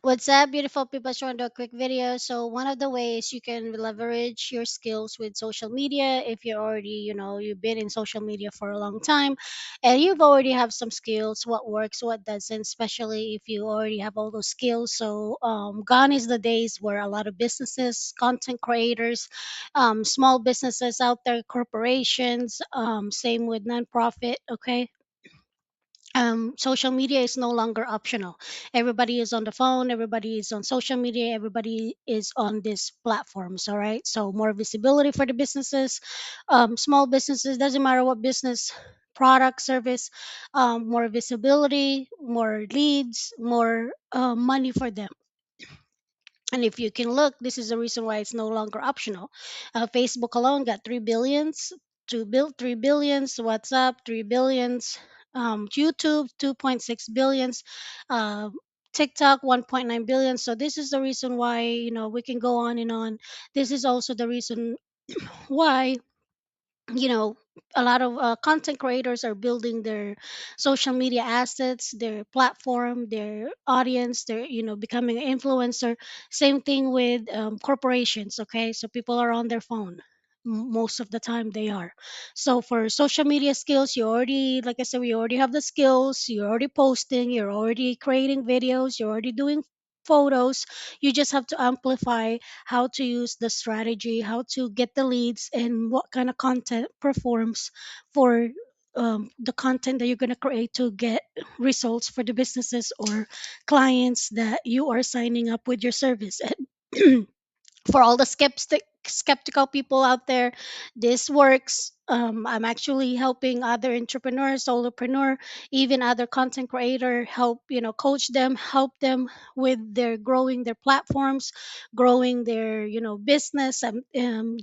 What's up, beautiful people? Just want to do a quick video. So, one of the ways you can leverage your skills with social media, if you're already, you've been in social media for a long time and you've already have some skills, what works, what doesn't, especially if you already have all those skills. So, gone is the days where a lot of businesses, content creators, small businesses out there, corporations, same with nonprofit, okay? Social media is no longer optional. Everybody is on the phone, everybody is on social media, everybody is on these platforms. All right. So, more visibility for the businesses, small businesses, doesn't matter what business, product, service, more visibility, more leads, more money for them. And if you can look, this is the reason why it's no longer optional. Facebook alone got 3 billions to build 3 billions. WhatsApp 3 billions. YouTube 2.6 billions. Uh, TikTok 1.9 billion. So this is the reason why we can go on and on. This is also the reason why you know a lot of content creators are building their social media assets, their platform, their audience, they're becoming an influencer. Same thing with corporations. Okay, so people are on their phone. Most of the time they are. So for social media skills, you already, like I said, we already have the skills. You're already posting, you're already creating videos, you're already doing photos. You just have to amplify how to use the strategy, how to get the leads, and what kind of content performs for the content that you're going to create to get results for the businesses or clients that you are signing up with your service. And for all the skeptical people out there, this works. I'm actually helping other entrepreneurs, solopreneur, even other content creator, help coach them, help them with their growing their platforms, growing their business,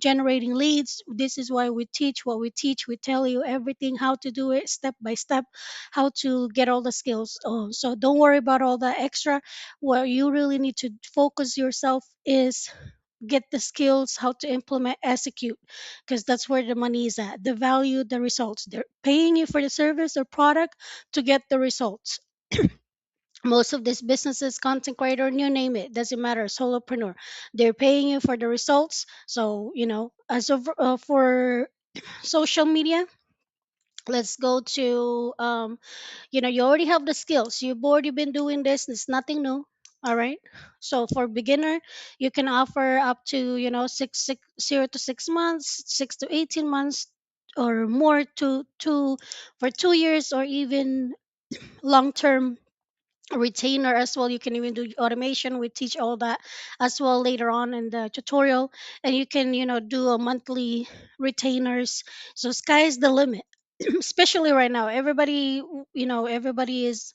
generating leads. This is why we teach what we teach. We tell you everything, how to do it step by step, how to get all the skills. So don't worry about all the extra. What you really need to focus yourself is get the skills, how to implement, execute, because that's where the money is at, the value, the results. They're paying you for the service or product to get the results. Most of these businesses, content creator, you name it, doesn't matter, solopreneur, they're paying you for the results. So as of for social media, let's go to you already have the skills, you've already been doing this, it's nothing new. All right. So for beginner, you can offer up to 0 to 6 months, 6 to 18 months, or more to for 2 years, or even long term retainer as well. You can even do automation. We teach all that as well later on in the tutorial. And you can do a monthly retainers. So sky's the limit. Especially right now, everybody is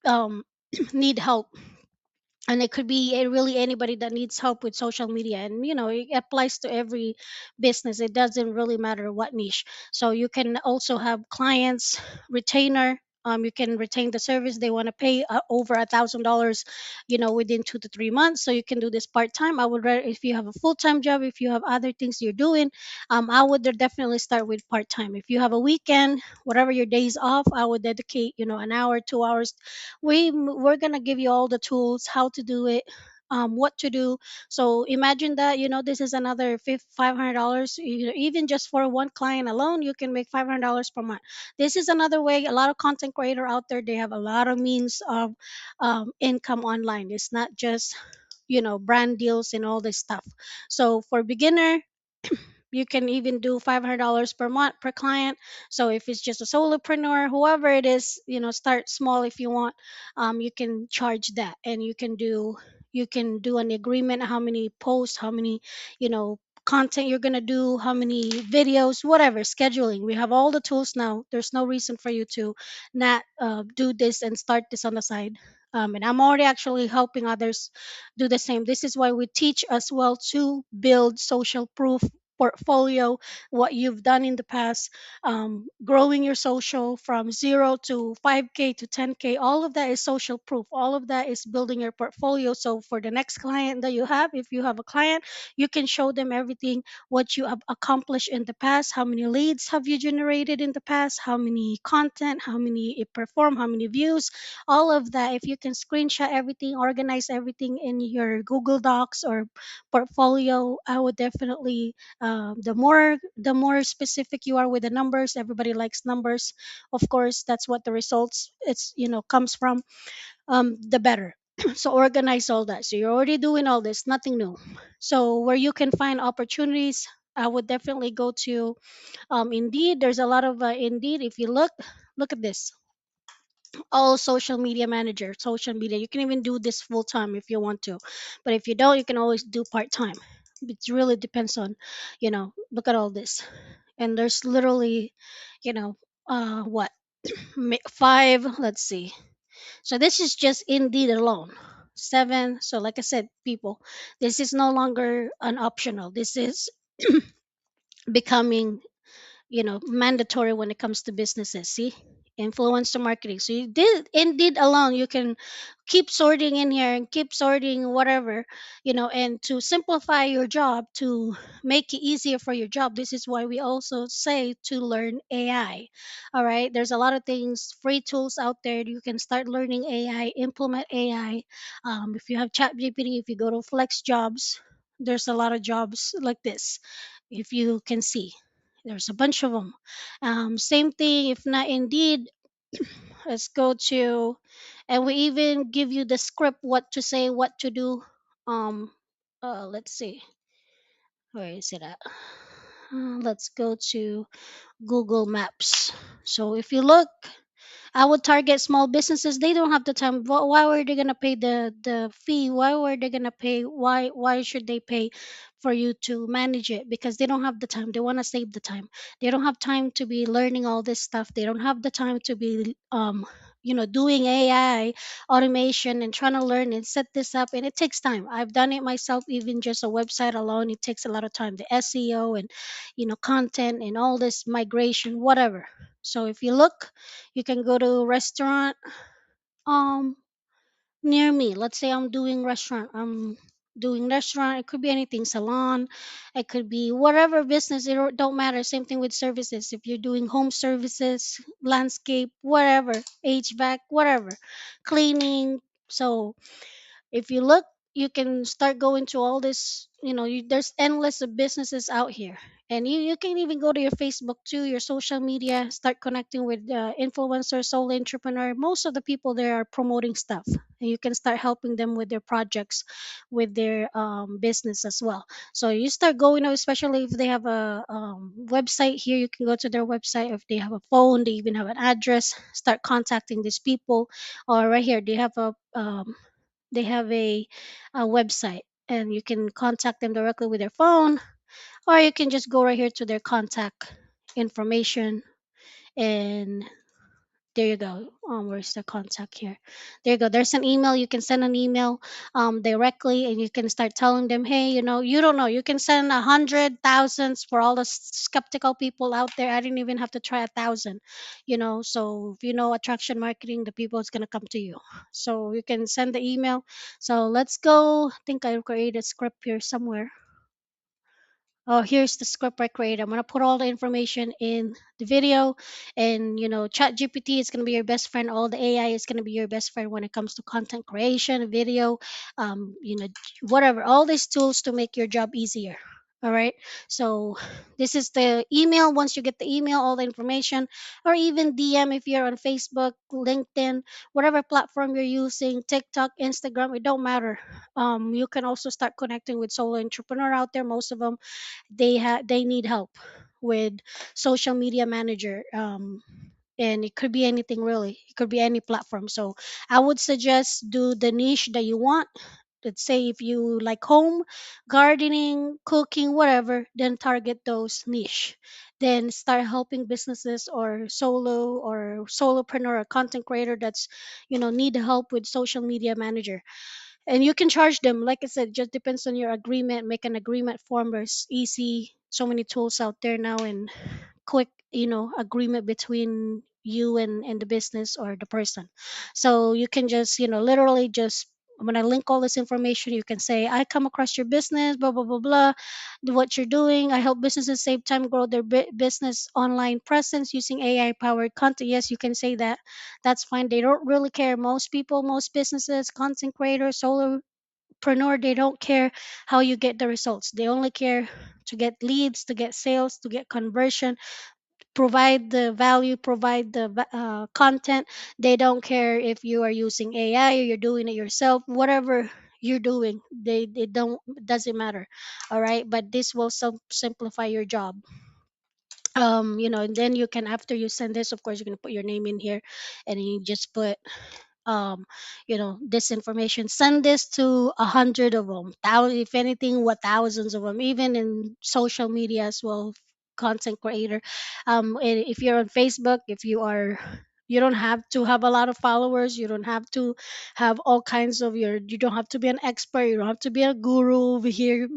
um need help. And it could be really anybody that needs help with social media, and it applies to every business. It doesn't really matter what niche. So you can also have clients, retainer. You can retain the service. They want to pay over $1,000 within 2 to 3 months. So you can do this part-time. I would rather, if you have a full-time job, if you have other things you're doing, I would definitely start with part-time. If you have a weekend, whatever your days off, I would dedicate an hour, 2 hours. We're gonna give you all the tools, how to do it, what to do. So imagine that this is another $500. Even just for one client alone, you can make $500 per month. This is another way. A lot of content creator out there, they have a lot of means of income online. It's not just brand deals and all this stuff. So for beginner, you can even do $500 per month per client. So if it's just a solopreneur, whoever it is, start small if you want. You can charge that, and you can do an agreement, how many posts, how many content you're going to do, how many videos, whatever, scheduling. We have all the tools now. There's no reason for you to not do this and start this on the side. And I'm already actually helping others do the same. This is why we teach as well to build social proof portfolio, what you've done in the past, growing your social from 0 to 5K to 10K. All of that is social proof. All of that is building your portfolio. So for the next client that you have, if you have a client, you can show them everything what you have accomplished in the past, how many leads have you generated in the past, how many content, how many it performed, how many views, all of that. If you can screenshot everything, organize everything in your Google Docs or portfolio, I would definitely, the more specific you are with the numbers, everybody likes numbers, of course. That's what the results, it's, comes from, the better. So organize all that. So you're already doing all this, nothing new. So where you can find opportunities, I would definitely go to, Indeed. There's a lot of, Indeed. If you look at this, all social media manager, social media. You can even do this full time if you want to, but if you don't, you can always do part time. It really depends on, look at all this, and there's literally, you know, what, five. Let's see. So this is just Indeed alone. Seven. So like I said, people, this is no longer an optional. This is becoming, mandatory when it comes to businesses. See, influencer marketing. So you did Indeed alone, you can keep sorting in here and keep sorting whatever, and to simplify your job, to make it easier for your job. This is why we also say to learn AI. All right, there's a lot of things, free tools out there. You can start learning AI, implement AI. If you have chat gpt, if you go to flex jobs, there's a lot of jobs like this. If you can see, there's a bunch of them. Same thing, if not Indeed, let's go to, and we even give you the script, what to say, what to do. Um, let's see, where is it at? Let's go to Google Maps. So if you look, I would target small businesses. They don't have the time. Why were they gonna pay the fee? Why were they gonna pay? Why should they pay for you to manage it? Because they don't have the time. They want to save the time. They don't have time to be learning all this stuff. They don't have the time to be, doing AI automation and trying to learn and set this up. And it takes time. I've done it myself. Even just a website alone, it takes a lot of time. The SEO and, content and all this migration, whatever. So if you look, you can go to restaurant, um near me. Let's say I'm doing restaurant. I'm doing restaurant. It could be anything, salon. It could be whatever business. It don't matter. Same thing with services. If you're doing home services, landscape, whatever, HVAC, whatever, cleaning. So if you look, you can start going to all this, there's endless of businesses out here. And you can even go to your Facebook too, your social media, start connecting with, influencers, solo entrepreneur. Most of the people there are promoting stuff, and you can start helping them with their projects, with their, business as well. So you start going out, especially if they have a, website here, you can go to their website. If they have a phone, they even have an address, start contacting these people. Or right here, they have a website, and you can contact them directly with their phone, or you can just go right here to their contact information. And there you go. Where's the contact here? There you go. There's an email. You can send an email, directly, and you can start telling them, hey, you don't know. You can send 100 thousands for all the skeptical people out there. I didn't even have to try 1,000. So if you know attraction marketing, the people is gonna come to you. So you can send the email. So let's go. I think I created a script here somewhere. Oh, here's the script I created. I'm gonna put all the information in the video, and Chat GPT is gonna be your best friend. All the AI is gonna be your best friend when it comes to content creation, video, whatever. All these tools to make your job easier. All right. So this is the email. Once you get the email, all the information, or even DM if you're on Facebook, LinkedIn, whatever platform you're using, TikTok, Instagram, it don't matter. You can also start connecting with solo entrepreneur out there. Most of them, they need help with social media manager, and it could be anything, really. It could be any platform. So I would suggest do the niche that you want. Let's say if you like home, gardening, cooking, whatever, then target those niche. Then start helping businesses or solopreneur or content creator that's, need help with social media manager. and you can charge them. Like I said, just depends on your agreement. Make an agreement form. There's easy, so many tools out there now, and quick, agreement between you and the business or the person. So you can just, literally just, when I link all this information, you can say, I come across your business, blah blah blah blah, what you're doing. I help businesses save time, grow their business online presence using AI powered content. Yes, you can say that. That's fine. They don't really care. Most people, most businesses, content creators, solopreneur, they don't care how you get the results. They only care to get leads, to get sales, to get conversion, provide the value, provide the content. They don't care if you are using AI or you're doing it yourself, whatever you're doing. They don't, it doesn't matter. All right, but this will simplify your job. And then you can, after you send this, of course, you're going to put your name in here, and you just put, um this information. Send this to 100 of them, thousand, if anything, what, thousands of them, even in social media as well. Content creator, and if you're on Facebook, if you are, you don't have to have a lot of followers, you don't have to have all kinds of your, you don't have to be an expert, you don't have to be a guru over here.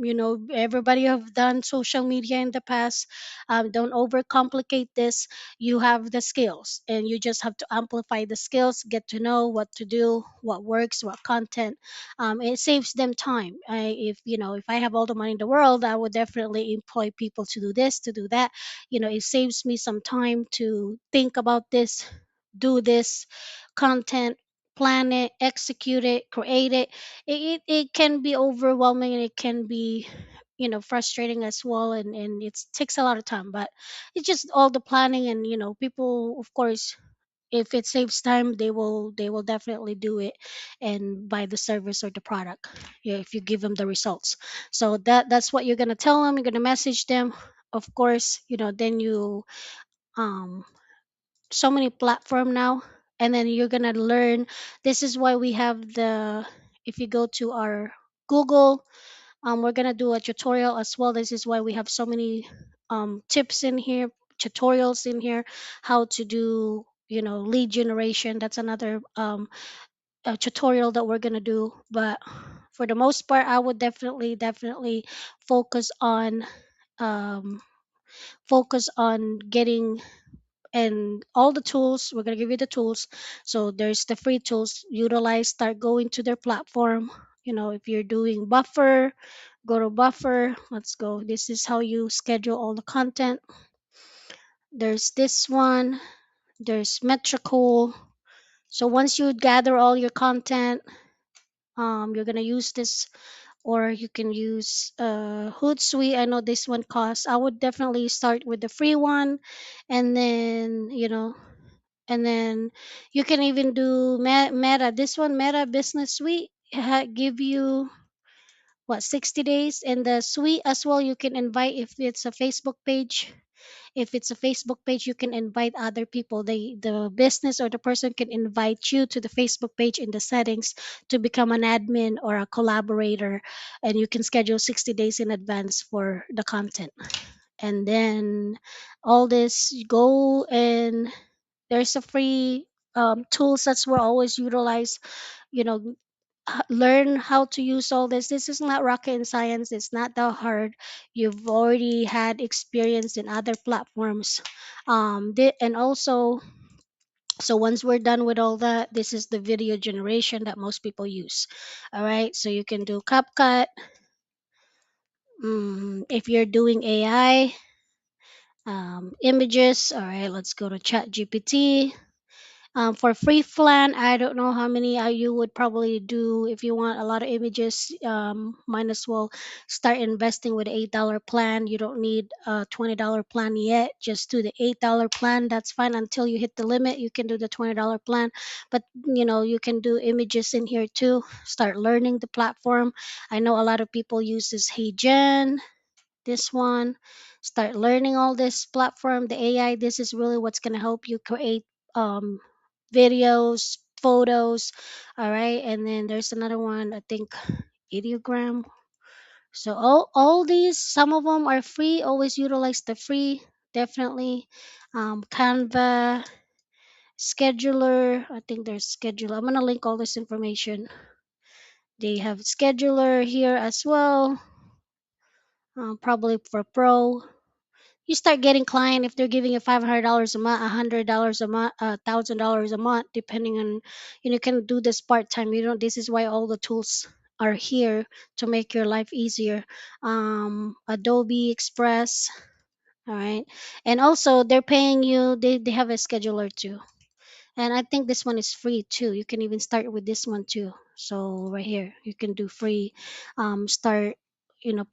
Everybody have done social media in the past. Don't overcomplicate this. You have the skills, and you just have to amplify the skills, get to know what to do, what works, what content. It saves them time. If I have all the money in the world, I would definitely employ people to do this, to do that. It saves me some time to think about this, do this content, plan it, execute it, create it. It can be overwhelming, and it can be, frustrating as well, and it takes a lot of time. But it's just all the planning, and people, of course, if it saves time, they will definitely do it and buy the service or the product. Yeah, if you give them the results. So that's what you're going to tell them. You're going to message them, of course. Then you, um so many platform now, and then you're going to learn. This is why we have the, if you go to our Google, we're gonna do a tutorial as well. This is why we have so many tips in here, tutorials in here, how to do, lead generation. That's another tutorial that we're gonna do. But for the most part, I would definitely focus on, um, getting, and all the tools. We're going to give you the tools. So there's the free tools. Utilize, start going to their platform. If you're doing Buffer, go to Buffer. Let's go. This is how you schedule all the content. There's this one. There's Metricool. So once you gather all your content, you're going to use this, or you can use Hootsuite. I know this one costs. I would definitely start with the free one, and then, and then you can even do Meta. This one, Meta Business Suite, give you, what, 60 days. And the suite as well, you can invite, if it's a Facebook page. If it's a Facebook page, you can invite other people. The business or the person can invite you to the Facebook page in the settings to become an admin or a collaborator, and you can schedule 60 days in advance for the content. And then all this, you go, and there's a free tools that's we always utilize. You know, learn how to use all this. This is not rocket science. It's not that hard. You've already had experience in other platforms. And also, so once we're done with all that, this is the video generation that most people use. All right, so you can do CapCut. If you're doing AI, images. All right, let's go to Chat GPT. For free plan, I don't know how many you would probably do. If you want a lot of images, might as well start investing with $8 plan. You don't need a $20 plan yet. Just do the $8 plan. That's fine until you hit the limit. You can do the $20 plan, but you can do images in here too. Start learning the platform. I know a lot of people use this Hey Gen, this one. Start learning all this platform, the AI. This is really what's going to help you create um, videos, photos. All right, and then there's another one, I think, ideogram. So all these, some of them are free. Always utilize the free, definitely. Canva, scheduler. I think there's scheduler. I'm gonna link all this information They have scheduler here as well, probably for pro. You start getting client if they're giving you $500 a month, $100 a month, $1,000 a month, depending on, you can do this part time. You know, this is why all the tools are here to make your life easier. Adobe Express, all right, and also they're paying you. They have a scheduler too, and I think this one is free too. You can even start with this one too. So right here, you can do free. Start,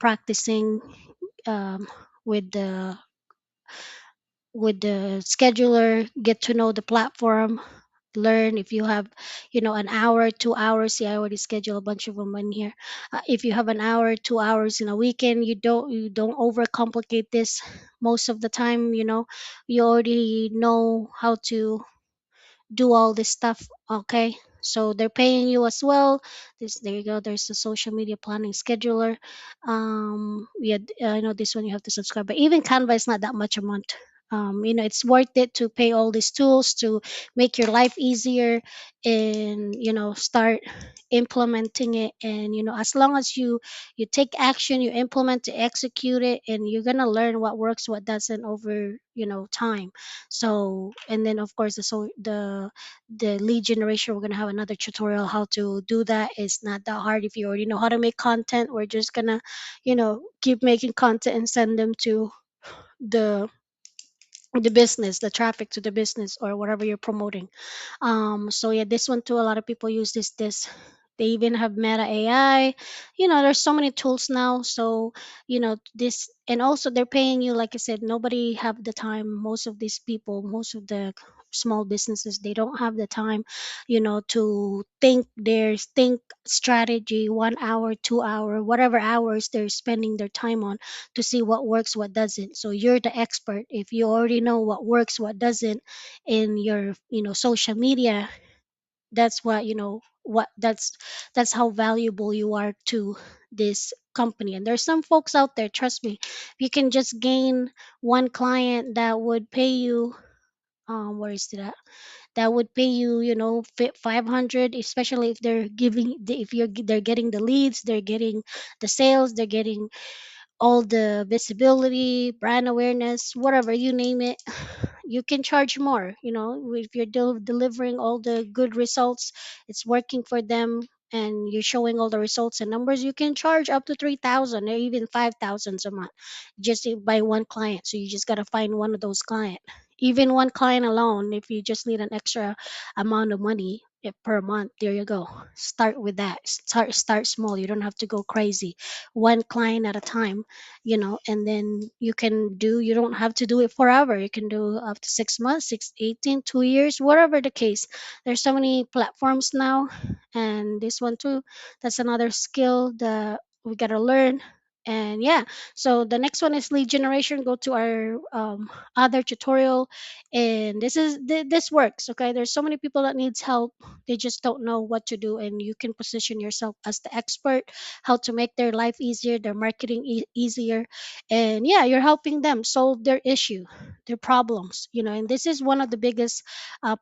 practicing um, with the scheduler, get to know the platform, learn. If you have, an hour, 2 hours, see, I already schedule a bunch of them in here. If you have an hour, 2 hours in a weekend, you don't overcomplicate this. Most of the time, you already know how to do all this stuff. Okay, so they're paying you as well. There you go, there's the social media planning scheduler. Yeah, I know this one you have to subscribe, but even Canva is not that much a month. It's worth it to pay all these tools to make your life easier, and start implementing it. And as long as you take action, you implement to execute it, and you're gonna learn what works, what doesn't, over time. So, and then of course the lead generation, we're gonna have another tutorial how to do that. It's not that hard if you already know how to make content. We're just gonna keep making content and send them to the business, the traffic to the business or whatever you're promoting. So yeah, this one too, a lot of people use this. They even have Meta AI. There's so many tools now. So this, and also they're paying you. Like I said, nobody have the time. Most of these people, most of the small businesses, they don't have the time, to think strategy, 1 hour, 2 hour, whatever hours they're spending their time on, to see what works, what doesn't. So you're the expert. If you already know what works, what doesn't in your social media, that's what that's how valuable you are to this company. And there's some folks out there, trust me, you can just gain one client that would pay you, where is it at, that would pay you, 500, especially if they're getting the leads, they're getting the sales, they're getting all the visibility, brand awareness, whatever you name it. You can charge more. If you're delivering all the good results, it's working for them, and you're showing all the results and numbers, you can charge up to 3,000 or even 5,000 a month, just by one client. So you just got to find one of those clients. Even one client alone, if you just need an extra amount of money, per month, there you go. Start with that. Start small. You don't have to go crazy. One client at a time, and then you don't have to do it forever. You can do up to 6 months, 2 years, whatever the case. There's so many platforms now, and this one too, that's another skill that we got to learn. And yeah, so the next one is lead generation. Go to our other tutorial, and this works. Okay, there's so many people that needs help. They just don't know what to do, and you can position yourself as the expert, how to make their life easier, their marketing easier. And yeah, you're helping them solve their issue, their problems. And this is one of the biggest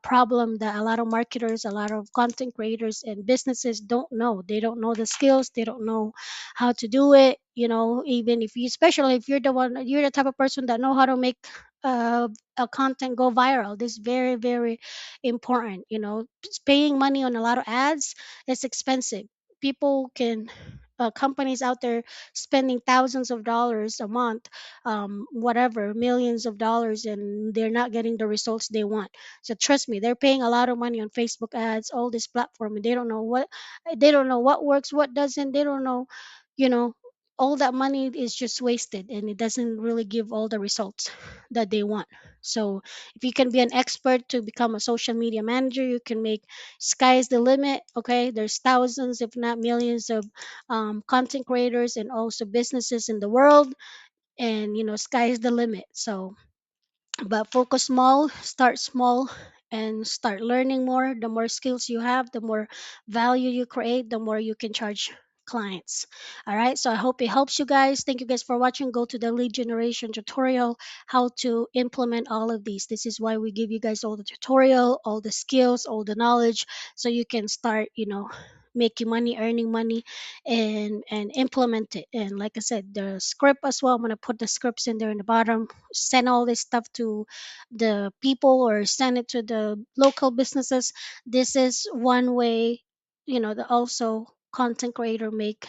problem that a lot of marketers, a lot of content creators and businesses don't know. They don't know the skills, they don't know how to do it. Even if you, especially if you're the type of person that know how to make a content go viral. This is very, very important. Paying money on a lot of ads, it's expensive. People can companies out there spending thousands of dollars a month, whatever, millions of dollars, and they're not getting the results they want. So trust me, they're paying a lot of money on Facebook ads, all this platform, and they don't know what works, what doesn't. They don't know, you know, all that money is just wasted, and it doesn't really give all the results that they want. So if you can be an expert to become a social media manager, you can make, sky's the limit. Okay, there's thousands, if not millions, of content creators and also businesses in the world, and sky's the limit. So, but focus small, start small, and start learning more. The more skills you have, the more value you create, the more you can charge clients. All right, so I hope it helps you guys. Thank you guys for watching. Go to the lead generation tutorial, how to implement all of these. This is why we give you guys all the tutorial, all the skills, all the knowledge, so you can start, making money, earning money, and implement it. And like I said, the script as well, I'm gonna put the scripts in there in the bottom. Send all this stuff to the people or send it to the local businesses. This is one way, that also content creator make,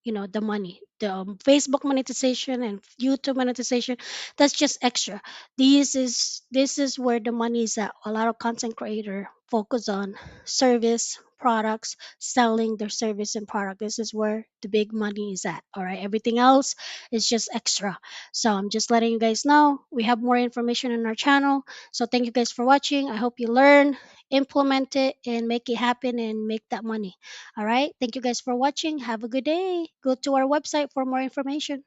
the money. The Facebook monetization and YouTube monetization, that's just extra. This is where the money is at. A lot of content creator focus on service products, selling their service and product. This is where the big money is at. All right, everything else is just extra. So I'm just letting you guys know we have more information on our channel. So thank you guys for watching. I hope you learn, implement it, and make it happen and make that money. All right. Thank you guys for watching. Have a good day. Go to our website for more information.